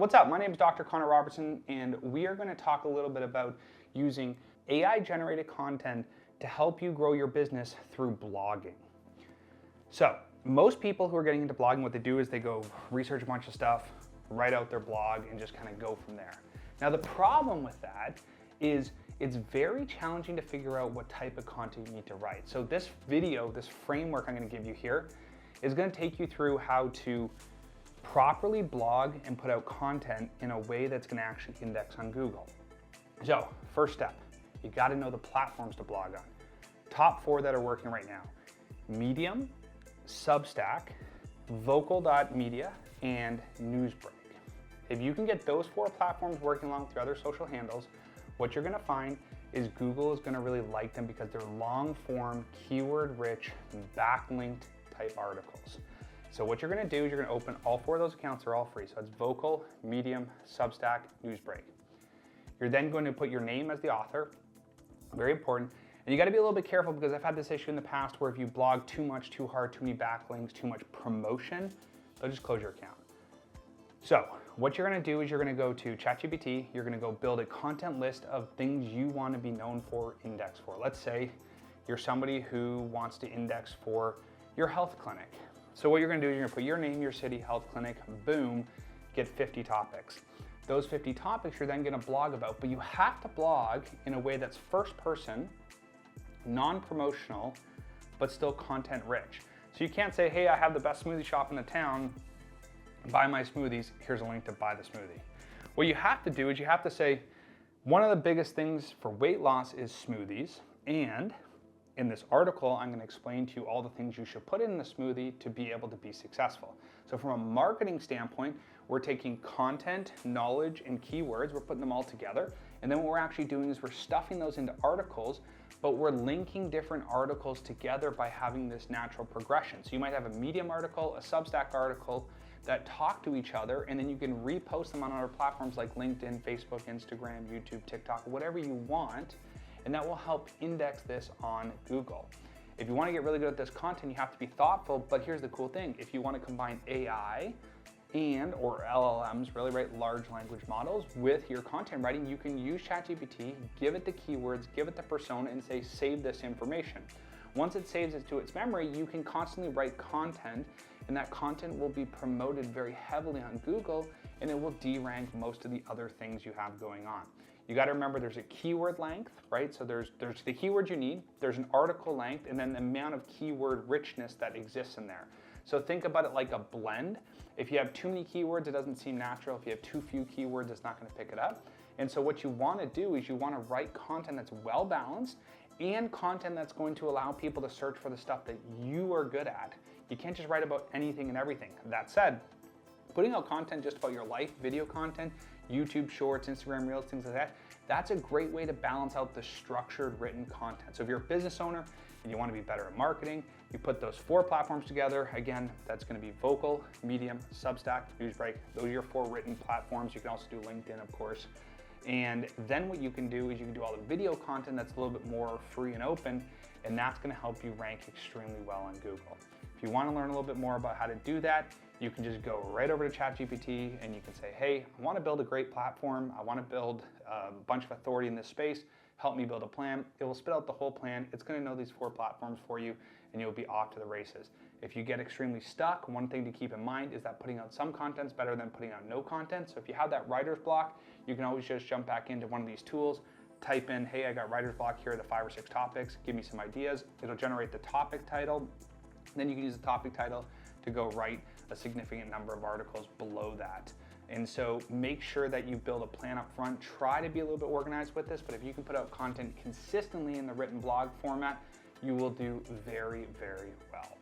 What's up? My name is Dr. Connor Robertson, and we are going to talk a little bit about using AI-generated content to help you grow your business through blogging. So, most people who are getting into blogging, what they do is they go research a bunch of stuff, write out their blog, and just kind of go from there. Now, the problem with that is it's very challenging to figure out what type of content you need to write. So this video, this framework I'm going to give you here, is going to take you through how to properly blog and put out content in a way that's going to actually index on Google. So, first step, you got to know the platforms to blog on. Top 4 that are working right now: Medium, Substack, Vocal.media, and Newsbreak. If you can get those 4 platforms working along with your other social handles, what you're going to find is Google is going to really like them because they're long-form, keyword-rich, backlinked type articles. So what you're going to do is you're going to open all 4 of those accounts. They're all free. So it's Vocal, Medium, Substack, Newsbreak. You're then going to put your name as the author. Very important. And you got to be a little bit careful because I've had this issue in the past where if you blog too much, too hard, too many backlinks, too much promotion, they'll just close your account. So what you're going to do is you're going to go to ChatGPT. You're going to go build a content list of things you want to be known for, index for. Let's say you're somebody who wants to index for your health clinic. So what you're going to do is you're going to put your name, your city, health clinic, boom, get 50 topics. Those 50 topics you're then going to blog about, but you have to blog in a way that's first person, non-promotional, but still content rich. So you can't say, hey, I have the best smoothie shop in the town, buy my smoothies, here's a link to buy the smoothie. What you have to do is you have to say, one of the biggest things for weight loss is smoothies, and in this article, I'm going to explain to you all the things you should put in the smoothie to be able to be successful. So from a marketing standpoint, we're taking content, knowledge, and keywords, we're putting them all together, and then what we're actually doing is we're stuffing those into articles, but we're linking different articles together by having this natural progression. So you might have a Medium article, a Substack article that talk to each other, and then you can repost them on other platforms like LinkedIn, Facebook, Instagram, YouTube, TikTok, whatever you want, and that will help index this on Google. If you want to get really good at this content, you have to be thoughtful, but here's the cool thing. If you want to combine AI or LLMs, really, right, large language models, with your content writing, you can use ChatGPT, give it the keywords, give it the persona, and say, save this information. Once it saves it to its memory, you can constantly write content, and that content will be promoted very heavily on Google, and it will de-rank most of the other things you have going on. You got to remember there's a keyword length, right? So there's the keywords you need, there's an article length, and then the amount of keyword richness that exists in there. So think about it like a blend. If you have too many keywords, it doesn't seem natural. If you have too few keywords, it's not going to pick it up. And so what you want to do is you want to write content that's well balanced and content that's going to allow people to search for the stuff that you are good at. You can't just write about anything and everything. That said, putting out content just about your life, video content, YouTube Shorts, Instagram Reels, things like that, that's a great way to balance out the structured written content. So if you're a business owner and you want to be better at marketing, you put those 4 platforms together. Again, that's going to be Vocal, Medium, Substack, Newsbreak. Those are your 4 written platforms. You can also do LinkedIn, of course. And then what you can do is you can do all the video content that's a little bit more free and open, and that's going to help you rank extremely well on Google. If you want to learn a little bit more about how to do that, you can just go right over to ChatGPT and you can say, hey, I want to build a great platform. I want to build a bunch of authority in this space. Help me build a plan. It will spit out the whole plan. It's going to know these 4 platforms for you, and you'll be off to the races. If you get extremely stuck, one thing to keep in mind is that putting out some content is better than putting out no content. So if you have that writer's block, you can always just jump back into one of these tools, type in, hey, I got writer's block, here are the 5 or 6 topics, give me some ideas. It'll generate the topic title. Then you can use the topic title to go write a significant number of articles below that. And so make sure that you build a plan up front. Try to be a little bit organized with this, but if you can put out content consistently in the written blog format, you will do very, very well.